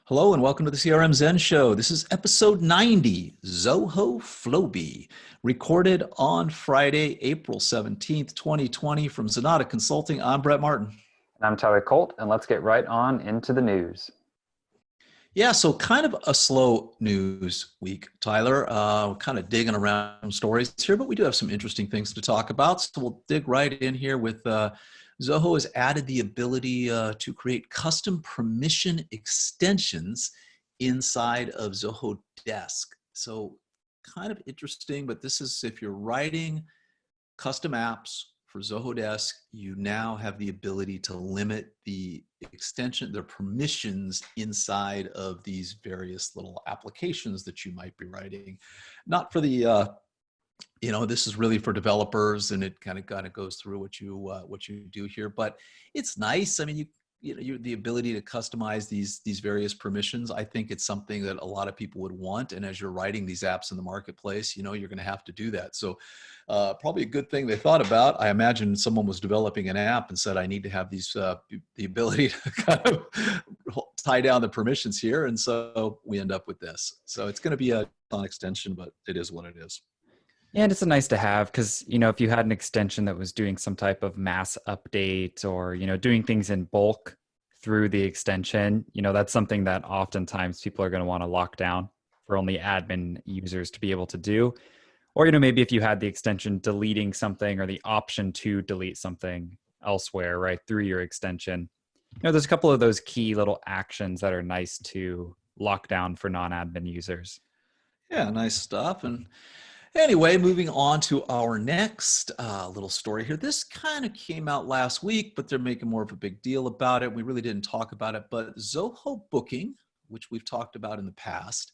Hello and welcome to the CRM Zen Show. This is episode 90, Zoho Flowbee, recorded on Friday, April 17th, 2020 from Zenatta Consulting. I'm Brett Martin. And I'm Tyler Colt, and let's get right on into the news. Yeah, so kind of a slow news week, Tyler. We're kind of digging around some stories here, but we do have some interesting things to talk about. So we'll dig right in here with Zoho has added the ability to create custom permission extensions inside of Zoho Desk. So kind of interesting, but this is if you're writing custom apps for Zoho Desk, you now have the ability to limit the extension, the permissions inside of these various little applications that you might be writing. Not for the this is really for developers, and it kind of goes through what you do here. But it's nice. I mean, the ability to customize these various permissions. I think it's something that a lot of people would want. And as you're writing these apps in the marketplace, you're going to have to do that. So probably a good thing they thought about. I imagine someone was developing an app and said, I need to have these the ability to kind of tie down the permissions here. And so we end up with this. So it's going to be a non-extension, but it is what it is. Yeah, and it's a nice to have because, if you had an extension that was doing some type of mass update or, doing things in bulk through the extension, that's something that oftentimes people are going to want to lock down for only admin users to be able to do. Or, maybe if you had the extension deleting something or the option to delete something elsewhere, right, through your extension. There's a couple of those key little actions that are nice to lock down for non-admin users. Yeah, nice stuff. And anyway, moving on to our next little story here. This kind of came out last week, but they're making more of a big deal about it. We really didn't talk about it, but Zoho Booking, which we've talked about in the past,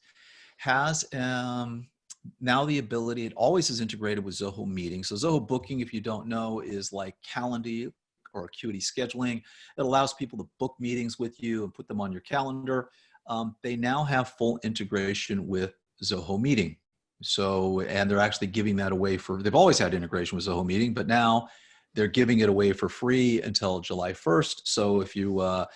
has now the ability, it always is integrated with Zoho Meeting. So Zoho Booking, if you don't know, is like Calendly or Acuity scheduling. It allows people to book meetings with you and put them on your calendar. They now have full integration with Zoho Meeting. So, and they're actually giving that away they've always had integration with Zoho Meeting, but now they're giving it away for free until July 1st. So if you are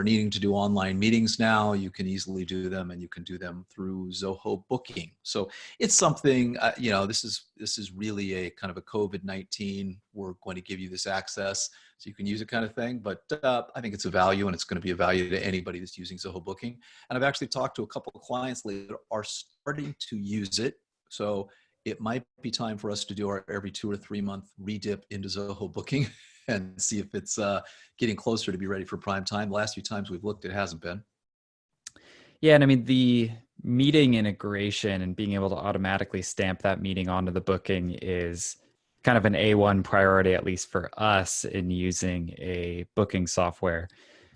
needing to do online meetings now, you can easily do them, and you can do them through Zoho Booking. So it's something, this is really a kind of a COVID-19, we're going to give you this access so you can use it kind of thing. But I think it's a value, and it's going to be a value to anybody that's using Zoho Booking. And I've actually talked to a couple of clients lately that are starting to use it. So it might be time for us to do our every 2 or 3 month redip into Zoho Booking and see if it's getting closer to be ready for prime time. The last few times we've looked, it hasn't been. Yeah, and I mean, the meeting integration and being able to automatically stamp that meeting onto the booking is kind of an A1 priority, at least for us, in using a booking software.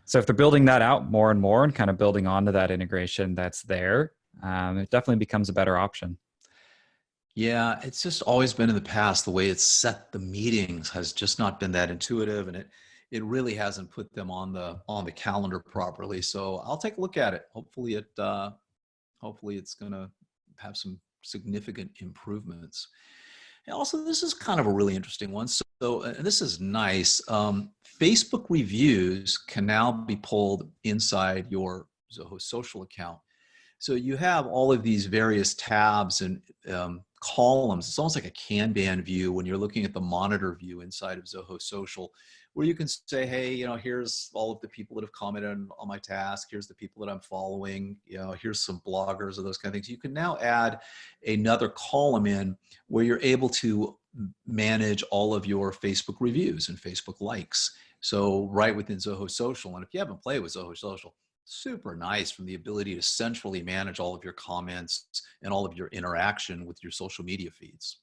So if they're building that out more and more and kind of building onto that integration that's there, it definitely becomes a better option. Yeah, it's just always been in the past, the way it's set the meetings has just not been that intuitive, and it really hasn't put them on the calendar properly. So I'll take a look at it. Hopefully it's going to have some significant improvements. And also, this is kind of a really interesting one. So and this is nice. Facebook reviews can now be pulled inside your Zoho Social account. So you have all of these various tabs and columns. It's almost like a Kanban view when you're looking at the monitor view inside of Zoho Social, where you can say, hey, here's all of the people that have commented on my task. Here's the people that I'm following. Here's some bloggers or those kind of things. You can now add another column in where you're able to manage all of your Facebook reviews and Facebook likes. So right within Zoho Social. And if you haven't played with Zoho Social, super nice from the ability to centrally manage all of your comments and all of your interaction with your social media feeds.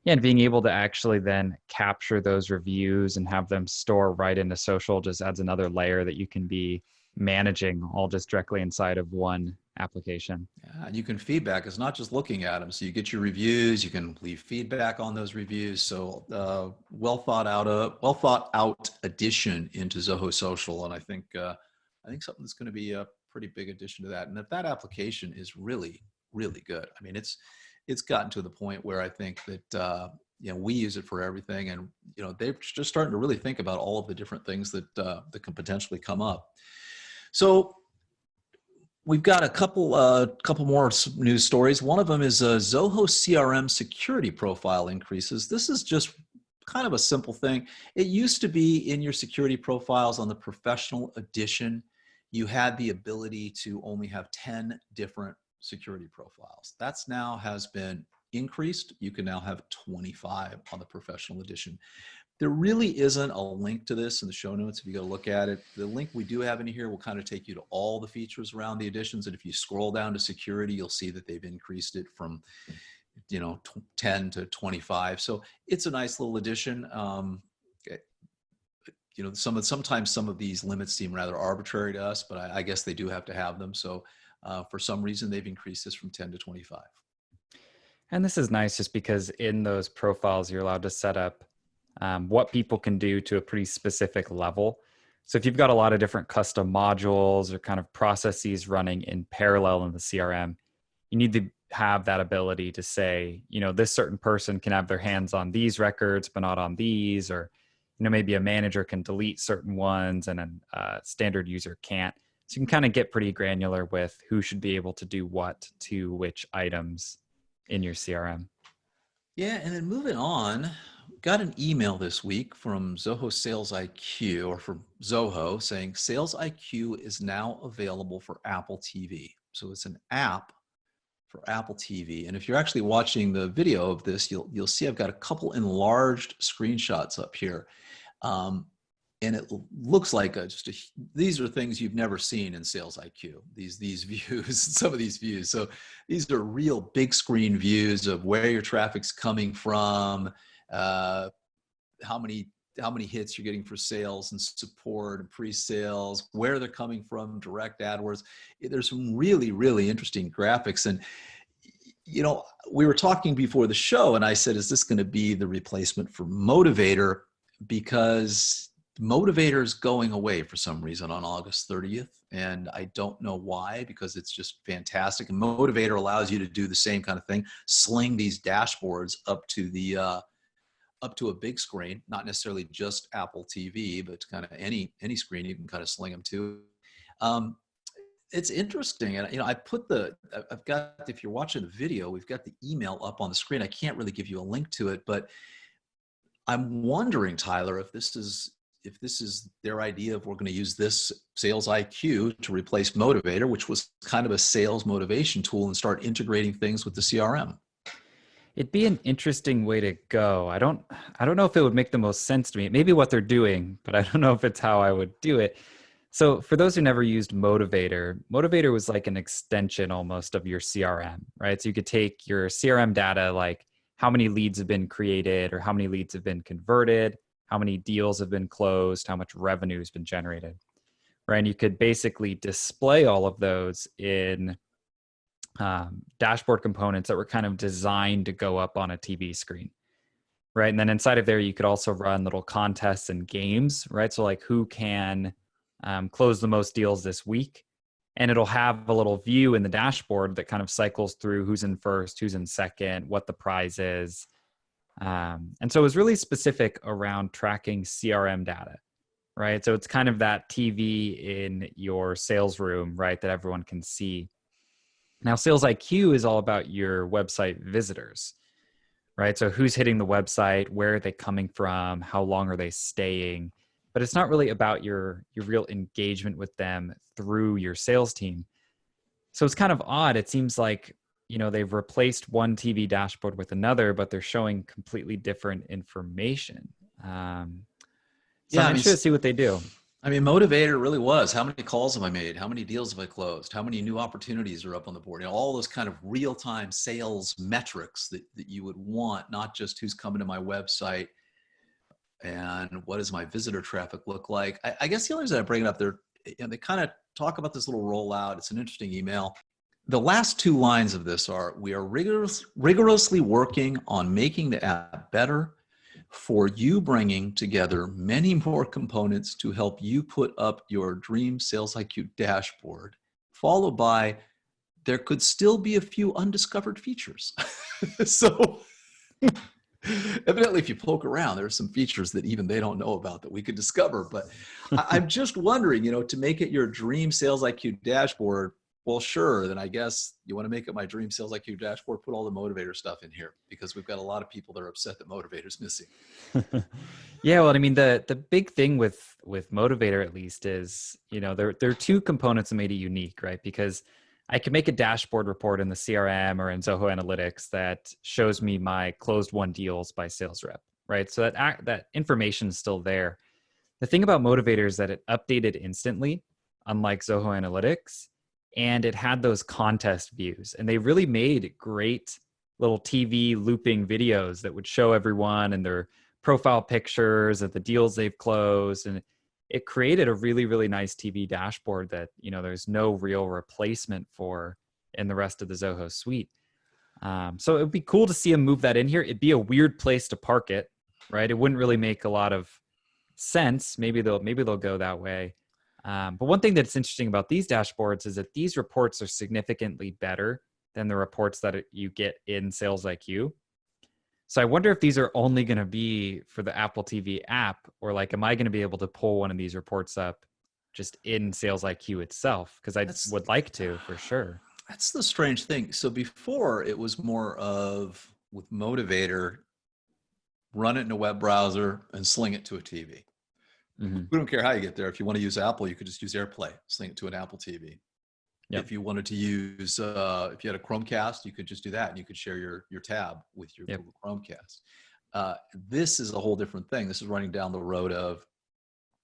Yeah, and being able to actually then capture those reviews and have them store right into social just adds another layer that you can be managing all just directly inside of one application. Yeah, and you can feedback. It's not just looking at them. So you get your reviews, you can leave feedback on those reviews. So well thought out addition into Zoho Social. And I think something that's going to be a pretty big addition to that. And that application is really, really good. I mean, it's gotten to the point where I think that we use it for everything, and they're just starting to really think about all of the different things that can potentially come up. So We've got a couple more news stories. One of them is Zoho CRM security profile increases. This is just kind of a simple thing. It used to be in your security profiles on the professional edition, you had the ability to only have 10 different security profiles. That's now has been increased. You can now have 25 on the professional edition. There really isn't a link to this in the show notes if you go look at it. The link we do have in here will kind of take you to all the features around the editions. And if you scroll down to security, you'll see that they've increased it from 10 to 25. So it's a nice little addition. Sometimes some of these limits seem rather arbitrary to us, but I guess they do have to have them. So for some reason, they've increased this from 10 to 25. And this is nice just because in those profiles, you're allowed to set up what people can do to a pretty specific level. So if you've got a lot of different custom modules or kind of processes running in parallel in the CRM, you need to have that ability to say, this certain person can have their hands on these records, but not on these, or, maybe a manager can delete certain ones and a standard user can't. So you can kind of get pretty granular with who should be able to do what to which items in your CRM. Yeah, and then moving on, got an email this week from Zoho SalesIQ, or from Zoho, saying SalesIQ is now available for Apple TV. So it's an app for Apple TV. And if you're actually watching the video of this, you'll see I've got a couple enlarged screenshots up here. And it looks like these are things you've never seen in SalesIQ, these views, some of these views. So these are real big screen views of where your traffic's coming from, how many hits you're getting for sales and support and pre-sales, where they're coming from, direct AdWords. There's some really, really interesting graphics. And, we were talking before the show and I said, is this going to be the replacement for Motivator? Because Motivator is going away for some reason on August 30th. And I don't know why, because it's just fantastic. And Motivator allows you to do the same kind of thing, sling these dashboards up to a big screen, not necessarily just Apple TV, but kind of any screen you can kind of sling them to. It's interesting. And, I've got, if you're watching the video, we've got the email up on the screen. I can't really give you a link to it, but I'm wondering, Tyler, if this is their idea of we're going to use this SalesIQ to replace Motivator, which was kind of a sales motivation tool, and start integrating things with the CRM. It'd be an interesting way to go. I don't know if it would make the most sense to me. Maybe what they're doing, but I don't know if it's how I would do it. So for those who never used Motivator was like an extension almost of your CRM, right? So you could take your CRM data, like how many leads have been created or how many leads have been converted, how many deals have been closed, how much revenue has been generated, right? And you could basically display all of those in dashboard components that were kind of designed to go up on a TV screen, right? And then inside of there, you could also run little contests and games, right? So like who can close the most deals this week? And it'll have a little view in the dashboard that kind of cycles through who's in first, who's in second, what the prize is. And so it was really specific around tracking CRM data, right? So it's kind of that TV in your sales room, right, that everyone can see. Now, SalesIQ is all about your website visitors, right? So who's hitting the website, where are they coming from, how long are they staying? But it's not really about your real engagement with them through your sales team. So it's kind of odd. It seems like, they've replaced one TV dashboard with another, but they're showing completely different information. I'm interested to see what they do. Motivator really was, how many calls have I made? How many deals have I closed? How many new opportunities are up on the board? All those kind of real-time sales metrics that you would want, not just who's coming to my website and what does my visitor traffic look like. I guess the only reason I bring it up there, they kind of talk about this little rollout. It's an interesting email. The last two lines of this are, we are rigorously working on making the app better for you, bringing together many more components to help you put up your dream SalesIQ dashboard, followed by, there could still be a few undiscovered features. So evidently, if you poke around, there are some features that even they don't know about that we could discover. But I'm just wondering, to make it your dream SalesIQ dashboard, well, sure. Then I guess you want to make it my dream SalesIQ dashboard, put all the motivator stuff in here, because we've got a lot of people that are upset that motivator's missing. Yeah, well, I mean, the big thing with Motivator at least is, there are two components that made it unique, right? Because I can make a dashboard report in the CRM or in Zoho Analytics that shows me my closed won deals by sales rep, right? So that information is still there. The thing about Motivator is that it updated instantly, unlike Zoho Analytics, and it had those contest views. And they really made great little TV looping videos that would show everyone and their profile pictures of the deals they've closed. And it created a really, really nice TV dashboard that, there's no real replacement for in the rest of the Zoho suite. So it would be cool to see them move that in here. It'd be a weird place to park it, right? It wouldn't really make a lot of sense. Maybe they'll go that way. But one thing that's interesting about these dashboards is that these reports are significantly better than the reports that you get in SalesIQ. So I wonder if these are only going to be for the Apple TV app, or like, am I going to be able to pull one of these reports up just in SalesIQ itself? Because I would like to, for sure. That's the strange thing. So before, it was more of, with Motivator, run it in a web browser and sling it to a TV. Mm-hmm. We don't care how you get there. If you want to use Apple, you could just use AirPlay, sling it to an Apple TV. Yep. If you wanted to use, if you had a Chromecast, you could just do that, and you could share your tab with your Google Chromecast. This is a whole different thing. This is running down the road of,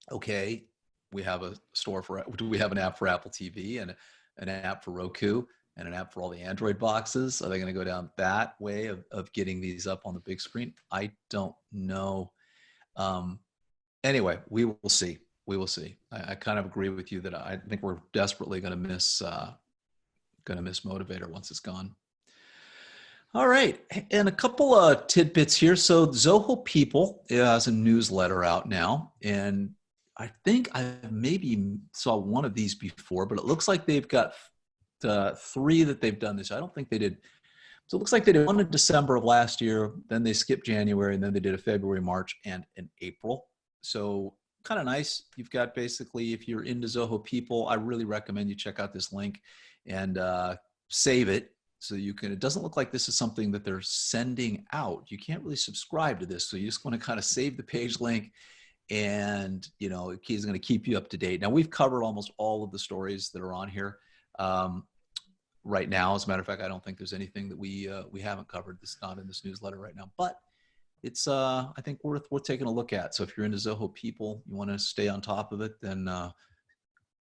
okay, we have we have an app for Apple TV and an app for Roku and an app for all the Android boxes. Are they going to go down that way of getting these up on the big screen? I don't know. Anyway, we will see. We will see. I kind of agree with you that I think we're desperately going to miss Motivator once it's gone. All right, and a couple of tidbits here. So Zoho People has a newsletter out now, and I think I maybe saw one of these before, but it looks like they've got 3 that they've done this. I don't think they did. So it looks like they did one in December of last year, then they skipped January, and then they did a February, March, and an April. So kind of nice. You've got basically, if you're into Zoho People, I really recommend you check out this link and save it so you can. It doesn't look like this is something that they're sending out. You can't really subscribe to this, so you just want to kind of save the page link, and it's going to keep you up to date. Now, we've covered almost all of the stories that are on here right now. As a matter of fact, I don't think there's anything that we haven't covered that's not in this newsletter right now, but it's I think worth taking a look at. So if you're into Zoho People, you want to stay on top of it, then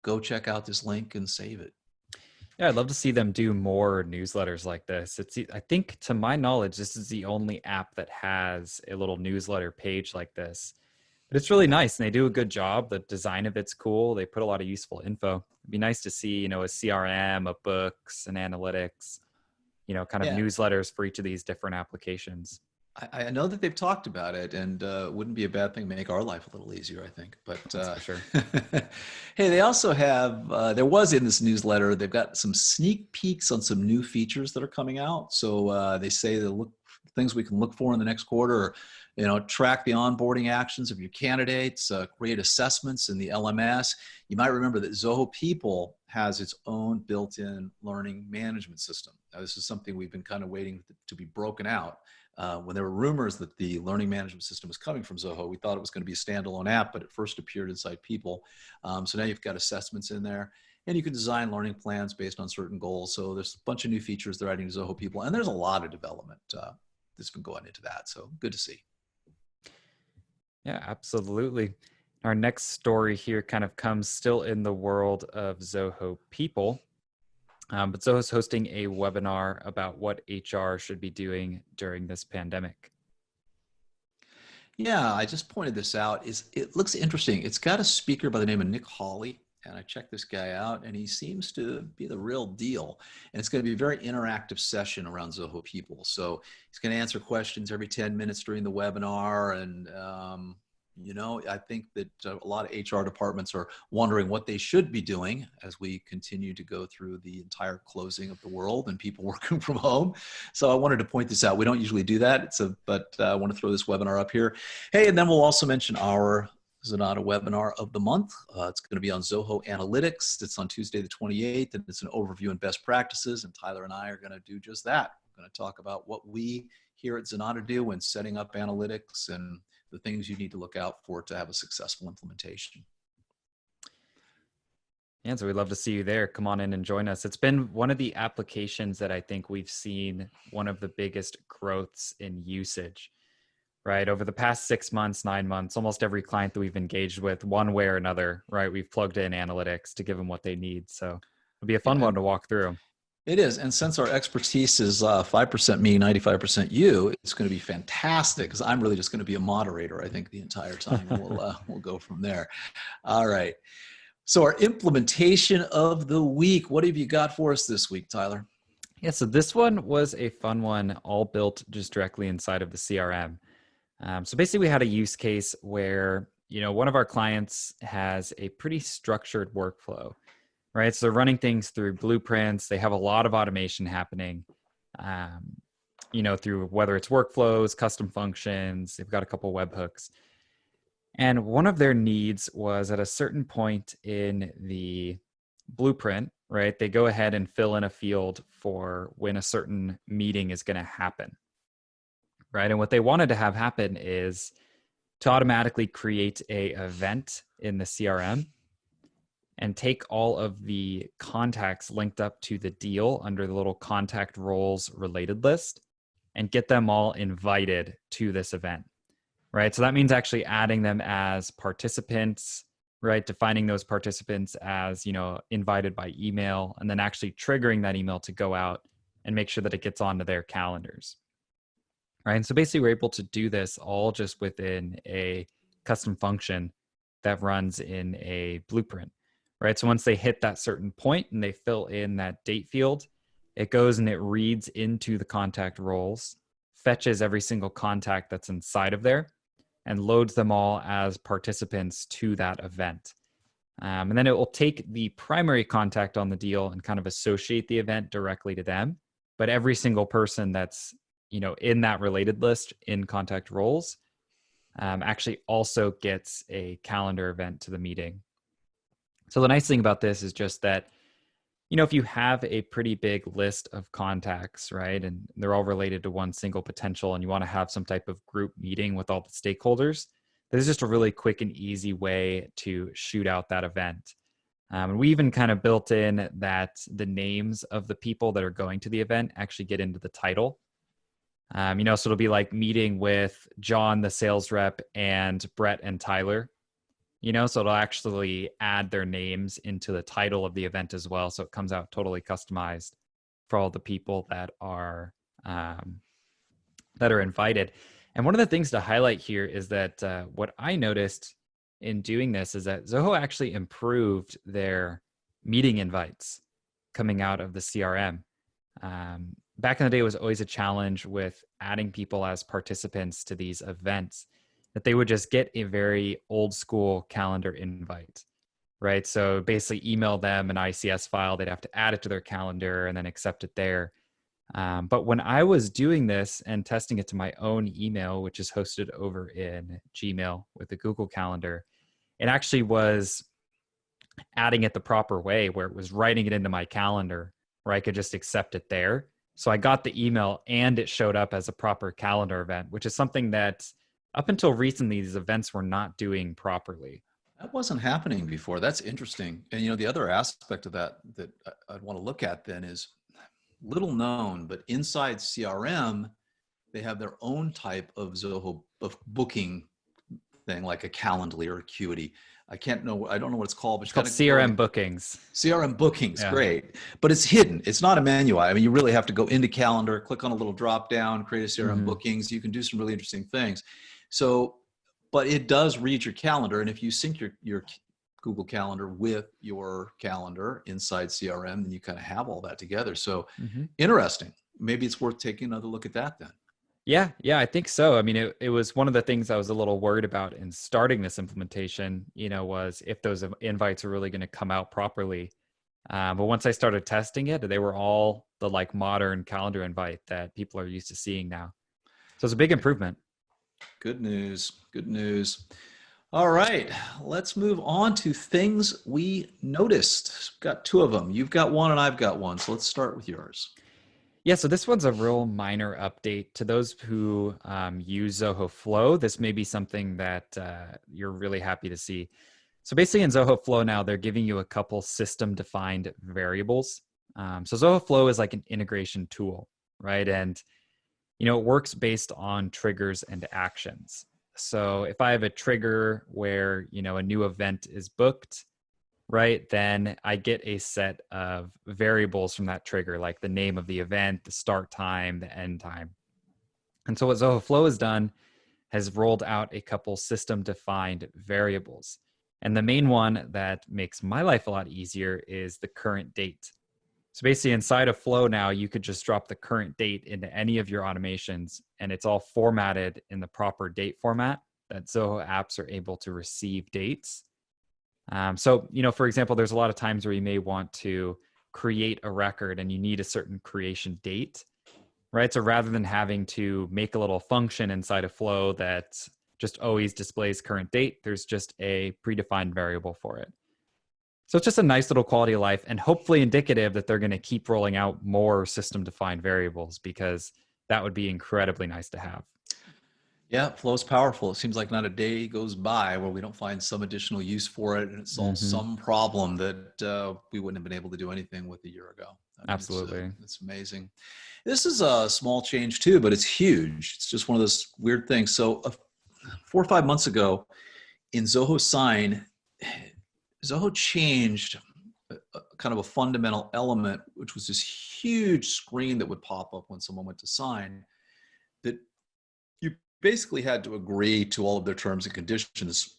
go check out this link and save it. Yeah, I'd love to see them do more newsletters like this. I think, to my knowledge, this is the only app that has a little newsletter page like this. But it's really nice, and they do a good job. The design of it's cool. They put a lot of useful info. It'd be nice to see, a CRM, a books, and analytics, kind of newsletters for each of these different applications. I know that they've talked about it, and it wouldn't be a bad thing to make our life a little easier, I think. But for sure. Hey, they also have, there was in this newsletter, they've got some sneak peeks on some new features that are coming out. So they say things we can look for in the next quarter, or, track the onboarding actions of your candidates, create assessments in the LMS. You might remember that Zoho People has its own built-in learning management system. Now, this is something we've been kind of waiting to be broken out. When there were rumors that the learning management system was coming from Zoho, we thought it was going to be a standalone app, but it first appeared inside People. So now you've got assessments in there, and you can design learning plans based on certain goals. So there's a bunch of new features they're adding to Zoho People, and there's a lot of development that's been going into that. So good to see. Yeah, absolutely. Our next story here kind of comes still in the world of Zoho People. But Zoho's hosting a webinar about what HR should be doing during this pandemic. Yeah, I just pointed this out. It looks interesting. It's got a speaker by the name of Nick Hawley, and I checked this guy out, and he seems to be the real deal. And it's going to be a very interactive session around Zoho People. So he's going to answer questions every 10 minutes during the webinar, and I think that a lot of HR departments are wondering what they should be doing as we continue to go through the entire closing of the world and people working from home. So I wanted to point this out. We don't usually do that, but I want to throw this webinar up here. Hey, and then we'll also mention our Zenatta webinar of the month. It's going to be on Zoho Analytics. It's on Tuesday the 28th, and it's an overview and best practices. And Tyler and I are going to do just that. We're going to talk about what we here at Zenatta do when setting up analytics and the things you need to look out for to have a successful implementation. Yeah, so we'd love to see you there. Come on in and join us. It's been one of the applications that I think we've seen one of the biggest growths in usage, right? Over the past 6 months, 9 months, almost every client that we've engaged with one way or another, right? We've plugged in analytics to give them what they need. So it'll be a fun one to walk through. It is. And since our expertise is 5% me, 95% you, it's going to be fantastic because I'm really just going to be a moderator, I think, the entire time. And we'll go from there. All right. So our implementation of the week, what have you got for us this week, Tyler? Yeah, so this one was a fun one, all built just directly inside of the CRM. So basically we had a use case where, one of our clients has a pretty structured workflow, right? So they're running things through blueprints. They have a lot of automation happening, through whether it's workflows, custom functions. They've got a couple webhooks. And one of their needs was at a certain point in the blueprint, right? They go ahead and fill in a field for when a certain meeting is going to happen, right? And what they wanted to have happen is to automatically create a event in the CRM and take all of the contacts linked up to the deal under the little contact roles related list and get them all invited to this event. Right. So that means actually adding them as participants, right? Defining those participants as, invited by email, and then actually triggering that email to go out and make sure that it gets onto their calendars. Right. And so basically we're able to do this all just within a custom function that runs in a blueprint. Right. So once they hit that certain point and they fill in that date field, it goes and it reads into the contact roles, fetches every single contact that's inside of there, and loads them all as participants to that event. And then it will take the primary contact on the deal and kind of associate the event directly to them. But every single person that's, in that related list in contact roles actually also gets a calendar event to the meeting. So the nice thing about this is just that, if you have a pretty big list of contacts, right, and they're all related to one single potential, and you want to have some type of group meeting with all the stakeholders, there's just a really quick and easy way to shoot out that event. And we even kind of built in that the names of the people that are going to the event actually get into the title. So it'll be like meeting with John, the sales rep, and Brett and Tyler. So it'll actually add their names into the title of the event as well. So it comes out totally customized for all the people that are invited. And one of the things to highlight here is that what I noticed in doing this is that Zoho actually improved their meeting invites coming out of the CRM. Back in the day, it was always a challenge with adding people as participants to these events, that they would just get a very old school calendar invite, right? So basically email them an ICS file, they'd have to add it to their calendar and then accept it there. But when I was doing this and testing it to my own email, which is hosted over in Gmail with the Google Calendar, it actually was adding it the proper way where it was writing it into my calendar where I could just accept it there. So I got the email and it showed up as a proper calendar event, which is something that up until recently, these events were not doing properly. That wasn't happening before. That's interesting. And the other aspect of that I'd want to look at then is little known, but inside CRM, they have their own type of Zoho of booking thing, like a Calendly or Acuity. I don't know what it's called, but it's called CRM bookings. CRM bookings, yeah. Great. But it's hidden. It's not a menu. I mean, you really have to go into calendar, click on a little drop down, create a CRM bookings. You can do some really interesting things. So, but it does read your calendar. And if you sync your Google Calendar with your calendar inside CRM, then you kind of have all that together. So interesting. Maybe it's worth taking another look at that then. Yeah, I think so. I mean, it was one of the things I was a little worried about in starting this implementation, was if those invites are really going to come out properly. But once I started testing it, they were all the like modern calendar invite that people are used to seeing now. So it's a big improvement. Good news. Good news. All right, let's move on to things we noticed. Got two of them. You've got one and I've got one. So let's start with yours. Yeah, so this one's a real minor update to those who use Zoho Flow. This may be something that you're really happy to see. So basically in Zoho Flow now, they're giving you a couple system-defined variables. So Zoho Flow is like an integration tool, right? And it works based on triggers and actions. So if I have a trigger where a new event is booked, right, then I get a set of variables from that trigger, like the name of the event, the start time, the end time. And so what Zoho Flow has done has rolled out a couple system defined variables. And the main one that makes my life a lot easier is the current date. So basically inside of Flow now, you could just drop the current date into any of your automations and it's all formatted in the proper date format that Zoho apps are able to receive dates. So, for example, there's a lot of times where you may want to create a record and you need a certain creation date, right? So rather than having to make a little function inside of Flow that just always displays current date, there's just a predefined variable for it. So it's just a nice little quality of life and hopefully indicative that they're going to keep rolling out more system-defined variables because that would be incredibly nice to have. Yeah, Flow's powerful. It seems like not a day goes by where we don't find some additional use for it and it solves some problem that we wouldn't have been able to do anything with a year ago. I mean, Absolutely. it's amazing. This is a small change too, but it's huge. It's just one of those weird things. So 4 or 5 months ago in Zoho Sign, Zoho changed kind of a fundamental element, which was this huge screen that would pop up when someone went to sign, that you basically had to agree to all of their terms and conditions,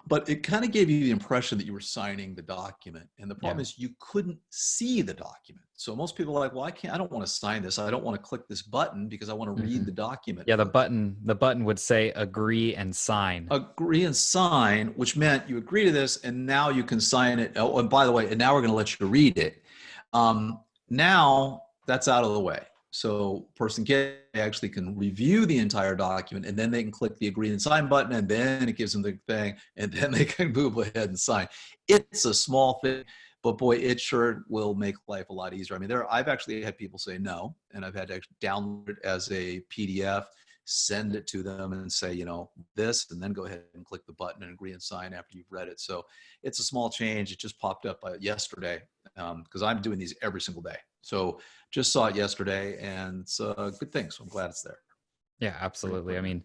but it kind of gave you the impression that you were signing the document. And the problem is you couldn't see the document. So most people are like, well, I don't want to sign this. I don't want to click this button because I want to read the document. Yeah, the button would say agree and sign. Agree and sign, which meant you agree to this and now you can sign it. Oh, and by the way, and now we're going to let you read it. Now that's out of the way. So person K actually can review the entire document and then they can click the agree and sign button and then it gives them the thing and then they can move ahead and sign. It's a small thing, but boy, it sure will make life a lot easier. I mean, I've actually had people say no, and I've had to actually download it as a PDF, send it to them and say, this, and then go ahead and click the button and agree and sign after you've read it. So it's a small change. It just popped up yesterday because I'm doing these every single day. So just saw it yesterday and it's a good thing. So I'm glad it's there. Yeah, absolutely. I mean,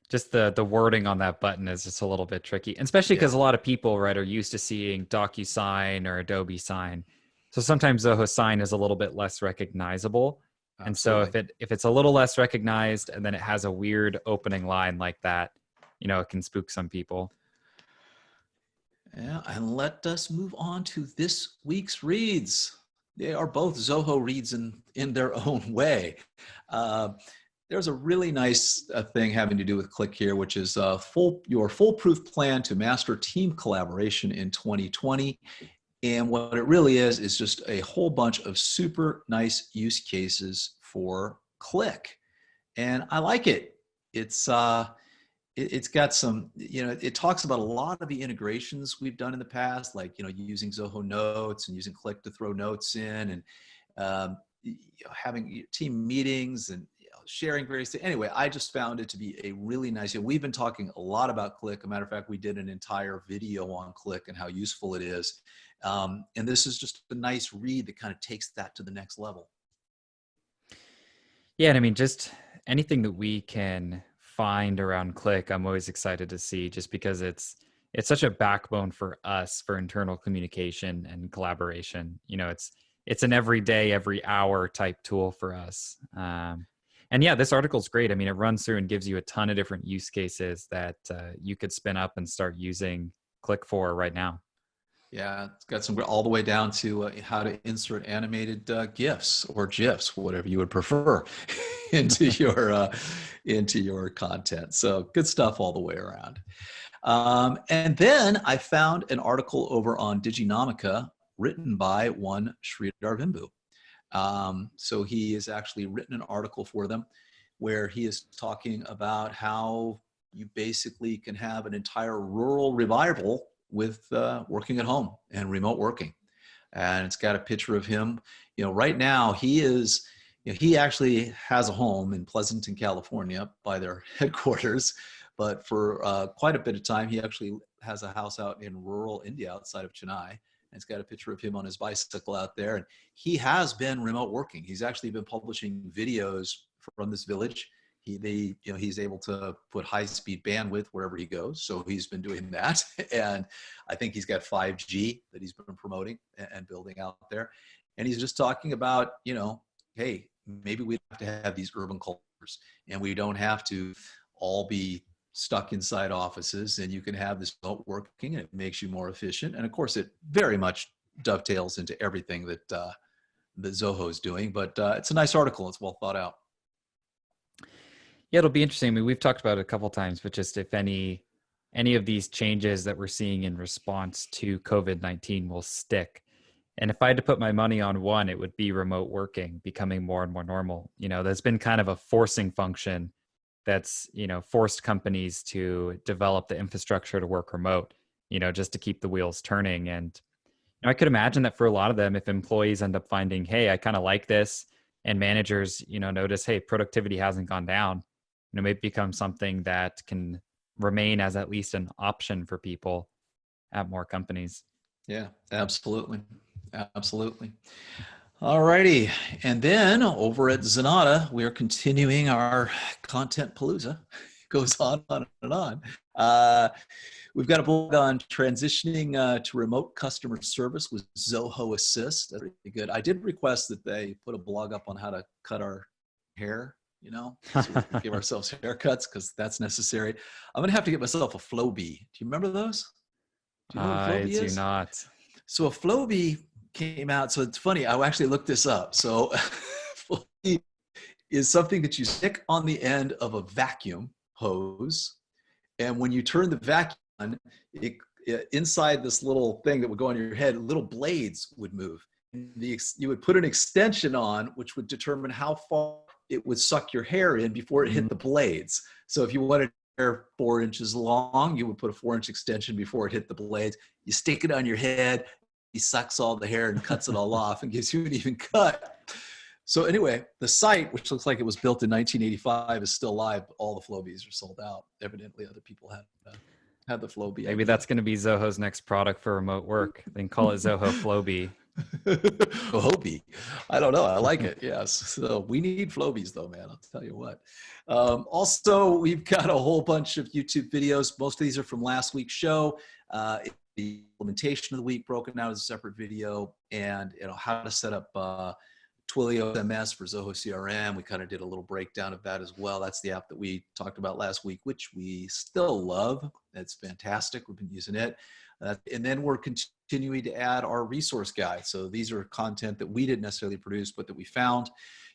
just the wording on that button is just a little bit tricky, and especially because a lot of people, right, are used to seeing DocuSign or Adobe Sign. So sometimes Zoho Sign is a little bit less recognizable. And so if it's a little less recognized and then it has a weird opening line like that, it can spook some people. Yeah, and let us move on to this week's reads. They are both Zoho reads in their own way. There's a really nice thing having to do with Cliq here, which is your foolproof plan to master team collaboration in 2020. And what it really is just a whole bunch of super nice use cases for Cliq. And I like it. It's got some, it talks about a lot of the integrations we've done in the past, like, using Zoho Notes and using Cliq to throw notes in and having team meetings and sharing various things. Anyway, I just found it to be a really nice, we've been talking a lot about Cliq. As a matter of fact, we did an entire video on Cliq and how useful it is. And this is just a nice read that kind of takes that to the next level. Yeah, and I mean, just anything that we can find around Cliq, I'm always excited to see, just because it's such a backbone for us for internal communication and collaboration. It's an everyday, every hour type tool for us. And yeah, this article is great. I mean, it runs through and gives you a ton of different use cases that you could spin up and start using Cliq for right now. Yeah, it's got some all the way down to how to insert animated GIFs or GIFs, whatever you would prefer, into your content. So good stuff all the way around. And then I found an article over on Diginomica written by one Sridhar Vimbu. So he has actually written an article for them where he is talking about how you basically can have an entire rural revival with working at home and remote working. And it's got a picture of him. Right now he actually has a home in Pleasanton, California by their headquarters, but for quite a bit of time, he actually has a house out in rural India outside of Chennai. And it's got a picture of him on his bicycle out there. And he has been remote working. He's actually been publishing videos from this village. He's able to put high-speed bandwidth wherever he goes. So he's been doing that. And I think he's got 5G that he's been promoting and building out there. And he's just talking about, hey, maybe we have to have these urban cultures and we don't have to all be stuck inside offices, and you can have this remote working and it makes you more efficient. And of course, it very much dovetails into everything that Zoho is doing, but it's a nice article. It's well thought out. Yeah, it'll be interesting. I mean, we've talked about it a couple of times, but just if any of these changes that we're seeing in response to COVID-19 will stick. And if I had to put my money on one, it would be remote working becoming more and more normal. There's been kind of a forcing function that's, forced companies to develop the infrastructure to work remote, just to keep the wheels turning. And I could imagine that for a lot of them, if employees end up finding, hey, I kind of like this, and managers, notice, hey, productivity hasn't gone down, maybe become something that can remain as at least an option for people at more companies. Yeah, absolutely. Absolutely. All righty. And then over at Zenatta, we are continuing our content palooza. It goes on and on. We've got a blog on transitioning to remote customer service with Zoho Assist. That's pretty good. I did request that they put a blog up on how to cut our hair, so we can give ourselves haircuts, because that's necessary. I'm going to have to get myself a Flowbee. Do you remember those? Do you know what a Flowbee is? I do not. So a Flowbee came out. So it's funny. I actually looked this up. So Flowbee is something that you stick on the end of a vacuum hose. And when you turn the vacuum on, inside this little thing that would go on your head, little blades would move. You would put an extension on, which would determine how far it would suck your hair in before it hit the blades. So if you wanted hair 4 inches long, you would put a 4-inch extension before it hit the blades. You stick it on your head, he sucks all the hair and cuts it all off and gives you an even cut. So anyway, the site, which looks like it was built in 1985, is still live. All the Flowbees are sold out. Evidently, other people have the Flowbee. Maybe that's going to be Zoho's next product for remote work. They can call it Zoho Flowbee. Flowbee. I don't know. I like it. Yes. So we need Flowbees though, man. I'll tell you what. Also, we've got a whole bunch of YouTube videos. Most of these are from last week's show. The implementation of the week broken out as a separate video, and how to set up Twilio SMS for Zoho CRM. We kind of did a little breakdown of that as well. That's the app that we talked about last week, which we still love. It's fantastic. We've been using it. And then we're continuing to add our resource guide. So these are content that we didn't necessarily produce, but that we found.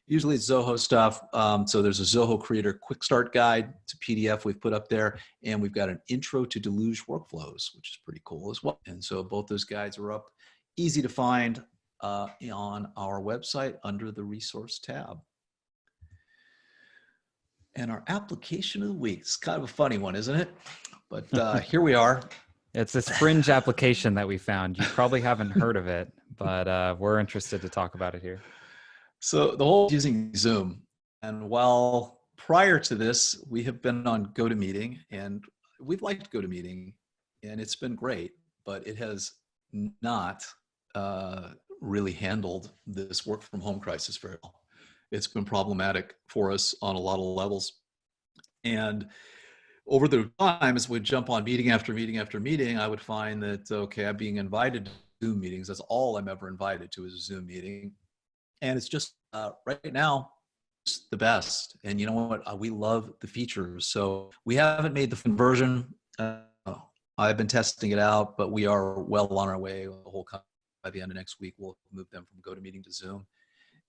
Usually it's Zoho stuff. So there's a Zoho Creator Quick Start Guide. It's a PDF we've put up there. And we've got an Intro to Deluge Workflows, which is pretty cool as well. And so both those guides are up. Easy to find on our website under the Resource tab. And our application of the week. It's kind of a funny one, isn't it? But here we are. It's this fringe application that we found. You probably haven't heard of it, but we're interested to talk about it here. So the whole using Zoom. And while prior to this, we have been on GoToMeeting, and we've liked GoToMeeting, and it's been great, but it has not really handled this work from home crisis very well. It's been problematic for us on a lot of levels. And over the time, as we jump on meeting after meeting after meeting, I would find that, okay, I'm being invited to Zoom meetings. That's all I'm ever invited to is a Zoom meeting. And it's just right now, it's the best. And you know what? We love the features. So we haven't made the conversion. I've been testing it out, but we are well on our way. The whole company, by the end of next week, we'll move them from GoToMeeting to Zoom.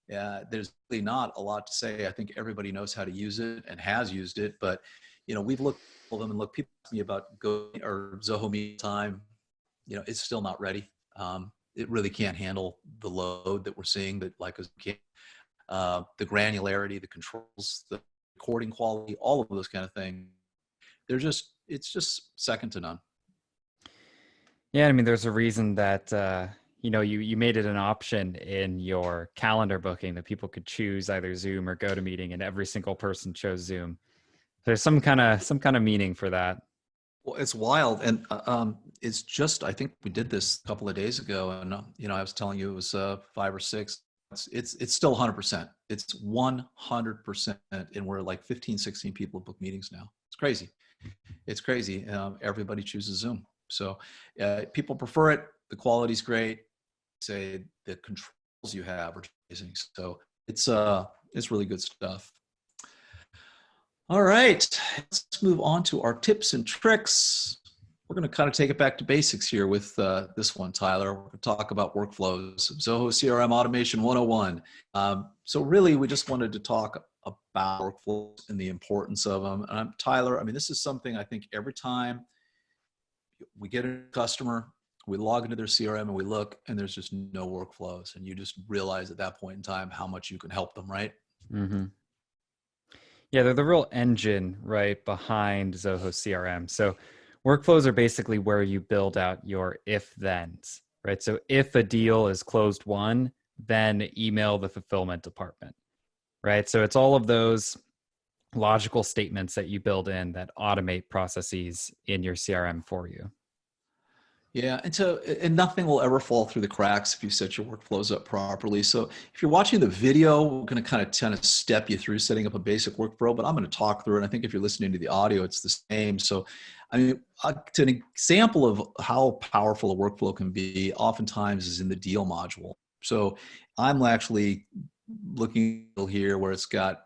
There's really not a lot to say. I think everybody knows how to use it and has used it, but we've looked at them and look, people ask me about Zoho Meeting time. It's still not ready. It really can't handle the load that we're seeing, that the granularity, the controls, the recording quality, all of those kind of things it's just second to none. Yeah, I mean, there's a reason that you made it an option in your calendar booking that people could choose either Zoom or GoToMeeting, and every single person chose Zoom. There's some kind of meaning for that. Well, it's wild, and it's just, I think we did this a couple of days ago, and I was telling you it was 5 or 6. It's still 100%. It's 100%, and we're like 15, 16 people book meetings now. It's crazy. It's crazy. Everybody chooses Zoom, so people prefer it. The quality's great. Say the controls you have are amazing. So it's really good stuff. All right, let's move on to our tips and tricks. We're going to kind of take it back to basics here with this one, Tyler. We're going to talk about workflows, Zoho CRM Automation 101. So really, we just wanted to talk about workflows and the importance of them. And Tyler, I mean, this is something I think every time we get a customer, we log into their CRM and we look, and there's just no workflows. And you just realize at that point in time how much you can help them, right? Mm-hmm. Yeah, they're the real engine, right, behind Zoho CRM. So workflows are basically where you build out your if-thens, right? So if a deal is closed won, then email the fulfillment department, right? So it's all of those logical statements that you build in that automate processes in your CRM for you. Yeah, and nothing will ever fall through the cracks if you set your workflows up properly. So if you're watching the video, we're going to kind of step you through setting up a basic workflow, but I'm going to talk through it. I think if you're listening to the audio, it's the same. So, I mean, an example of how powerful a workflow can be oftentimes is in the deal module. So I'm actually looking here where it's got,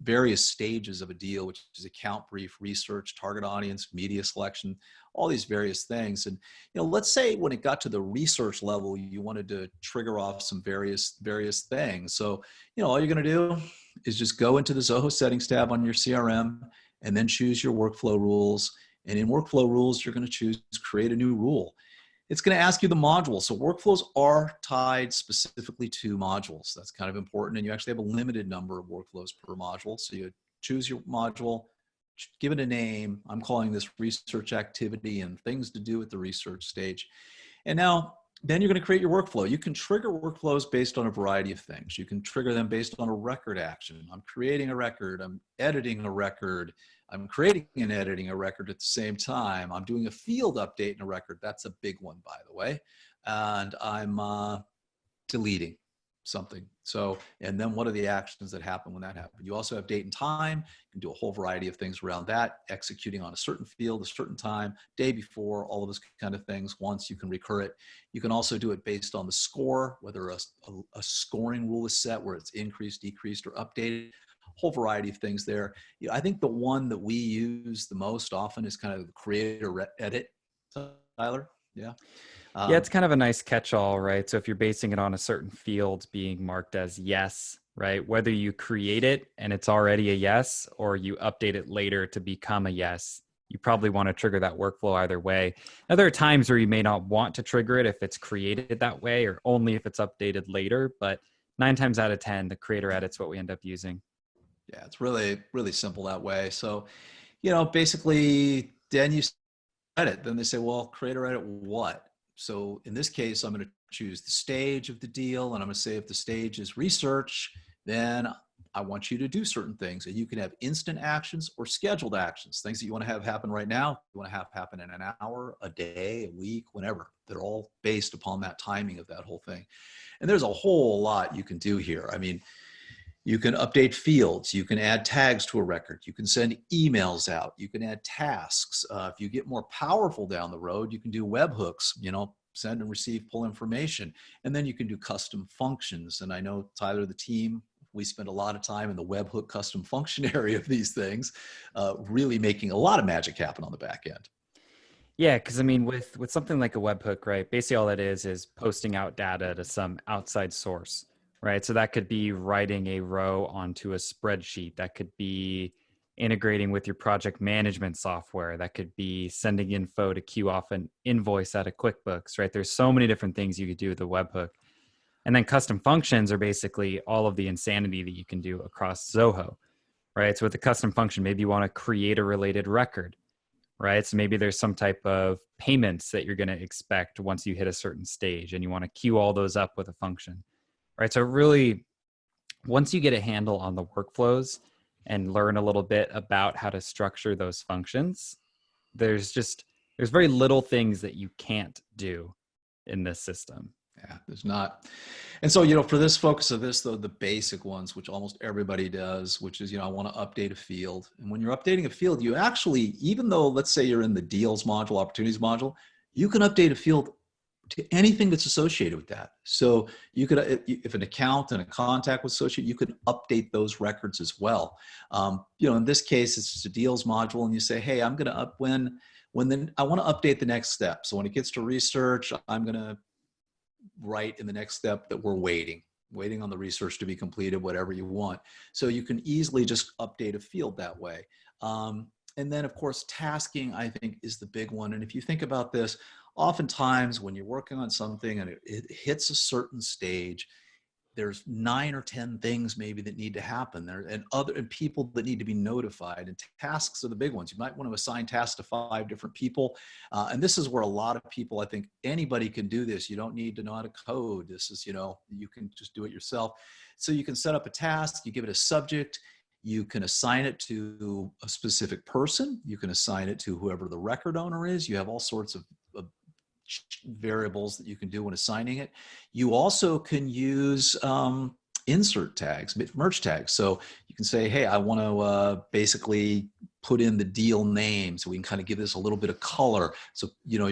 various stages of a deal, which is account brief, research, target audience, media selection, all these various things. And, let's say when it got to the research level, you wanted to trigger off some various things. So, all you're going to do is just go into the Zoho settings tab on your CRM and then choose your workflow rules. And in workflow rules, you're going to choose create a new rule. It's going to ask you the module. So workflows are tied specifically to modules. That's kind of important. And you actually have a limited number of workflows per module. So you choose your module, give it a name. I'm calling this research activity and things to do at the research stage. And then you're going to create your workflow. You can trigger workflows based on a variety of things. You can trigger them based on a record action. I'm creating a record. I'm editing a record. I'm creating and editing a record at the same time. I'm doing a field update in a record. That's a big one, by the way. And I'm deleting something. So, and then what are the actions that happen when that happens? You also have date and time. You can do a whole variety of things around that, executing on a certain field, a certain time, day before, all of those kind of things. Once you can recur it. You can also do it based on the score, whether a scoring rule is set where it's increased, decreased, or updated. Whole variety of things there. I think the one that we use the most often is kind of the create or edit, Tyler. Yeah. Yeah, it's kind of a nice catch-all, right? So if you're basing it on a certain field being marked as yes, right? Whether you create it and it's already a yes, or you update it later to become a yes, you probably want to trigger that workflow either way. Now, there are times where you may not want to trigger it if it's created that way, or only if it's updated later, but 9 times out of 10, the create or edit's what we end up using. Yeah, it's really, really simple that way. So, basically, then you edit. Then they say, well, create or edit what? So in this case, I'm going to choose the stage of the deal. And I'm going to say if the stage is research, then I want you to do certain things. And you can have instant actions or scheduled actions, things that you want to have happen right now. You want to have happen in an hour, a day, a week, whenever. They're all based upon that timing of that whole thing. And there's a whole lot you can do here. I mean, you can update fields. You can add tags to a record. You can send emails out. You can add tasks. If you get more powerful down the road, you can do webhooks, send and receive, pull information. And then you can do custom functions. And I know, Tyler, the team, we spend a lot of time in the webhook custom function area of these things, really making a lot of magic happen on the back end. Yeah, because I mean, with something like a webhook, right? Basically, all it is posting out data to some outside source. Right. So that could be writing a row onto a spreadsheet. That could be integrating with your project management software. That could be sending info to queue off an invoice out of QuickBooks, right? There's so many different things you could do with a webhook. And then custom functions are basically all of the insanity that you can do across Zoho, right? So with the custom function, maybe you want to create a related record, right? So maybe there's some type of payments that you're going to expect once you hit a certain stage, and you want to queue all those up with a function, right? So really, once you get a handle on the workflows and learn a little bit about how to structure those functions, there's very little things that you can't do in this system. Yeah, there's not. And so, for this focus of this, though, the basic ones, which almost everybody does, which is, I want to update a field. And when you're updating a field, you actually, even though, let's say you're in the deals module, opportunities module, you can update a field to anything that's associated with that. So you could, if an account and a contact was associated, you could update those records as well. In this case, it's just a deals module, and you say, hey, I'm going to I want to update the next step. So when it gets to research, I'm going to write in the next step that we're waiting on the research to be completed, whatever you want. So you can easily just update a field that way. And then, of course, tasking, I think, is the big one. And if you think about this, oftentimes when you're working on something and it hits a certain stage, there's 9 or 10 things maybe that need to happen there, and people that need to be notified, and tasks are the big ones. You might want to assign tasks to 5 different people. And this is where a lot of people, I think anybody can do this. You don't need to know how to code. This is, you can just do it yourself. So you can set up a task, you give it a subject, you can assign it to a specific person. You can assign it to whoever the record owner is. You have all sorts of variables that you can do when assigning it. You also can use insert tags, merge tags. So you can say, hey, I want to basically put in the deal name, so we can kind of give this a little bit of color. So,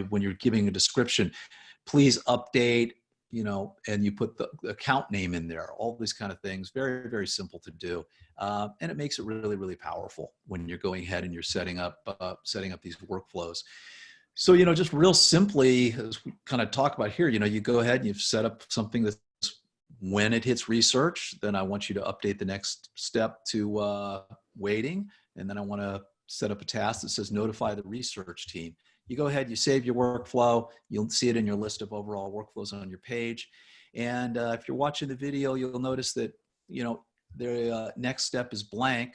when you're giving a description, please update, and you put the account name in there, all these kind of things. Very, very simple to do. And it makes it really, really powerful when you're going ahead and you're setting up these workflows. So, just real simply, as we kind of talk about here, you go ahead and you've set up something that's, when it hits research, then I want you to update the next step to waiting. And then I want to set up a task that says notify the research team. You go ahead, you save your workflow. You'll see it in your list of overall workflows on your page. And if you're watching the video, you'll notice that, the next step is blank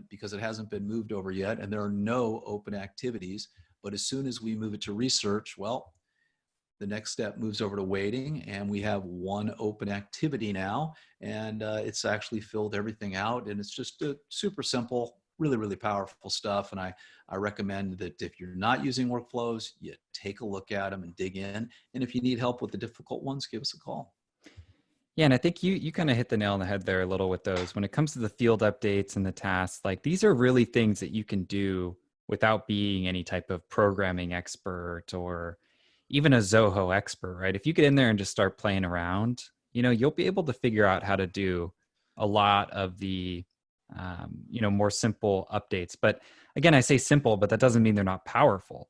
because it hasn't been moved over yet. And there are no open activities. But as soon as we move it to research, well, the next step moves over to waiting, and we have one open activity now, and it's actually filled everything out, and it's just a super simple, really, really powerful stuff. And I recommend that if you're not using workflows, you take a look at them and dig in. And if you need help with the difficult ones, give us a call. Yeah, and I think you kind of hit the nail on the head there a little with those. When it comes to the field updates and the tasks, like these are really things that you can do without being any type of programming expert or even a Zoho expert, right? If you get in there and just start playing around, you'll be able to figure out how to do a lot of the, more simple updates. But again, I say simple, but that doesn't mean they're not powerful,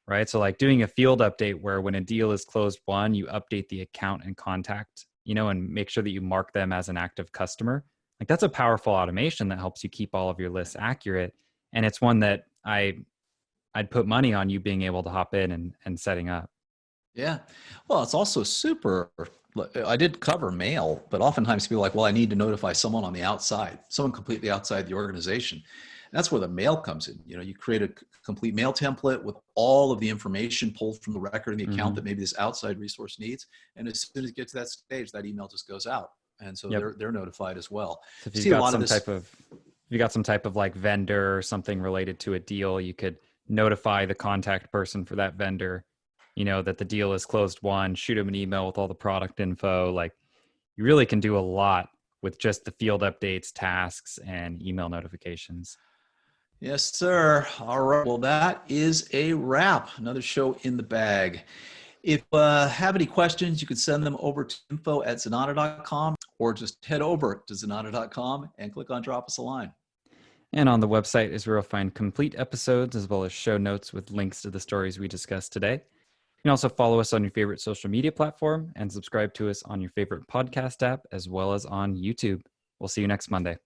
right? So like doing a field update where when a deal is closed won, you update the account and contact, and make sure that you mark them as an active customer. Like that's a powerful automation that helps you keep all of your lists accurate. And it's one that I'd put money on you being able to hop in and setting up. Yeah. Well, it's also super, I did cover mail, but oftentimes people are like, well, I need to notify someone on the outside, someone completely outside the organization. And that's where the mail comes in. You create a complete mail template with all of the information pulled from the record in the account that maybe this outside resource needs. And as soon as it gets to that stage, that email just goes out. And so they're notified as well. So if you've got some type of like vendor or something related to a deal, you could notify the contact person for that vendor, that the deal is closed won, shoot them an email with all the product info. Like you really can do a lot with just the field updates, tasks, and email notifications. Yes, sir. All right. Well, that is a wrap. Another show in the bag. If you have any questions, you can send them over to info@zenatta.com or just head over to zenatta.com and click on drop us a line. And on the website is where you'll find complete episodes as well as show notes with links to the stories we discussed today. You can also follow us on your favorite social media platform and subscribe to us on your favorite podcast app as well as on YouTube. We'll see you next Monday.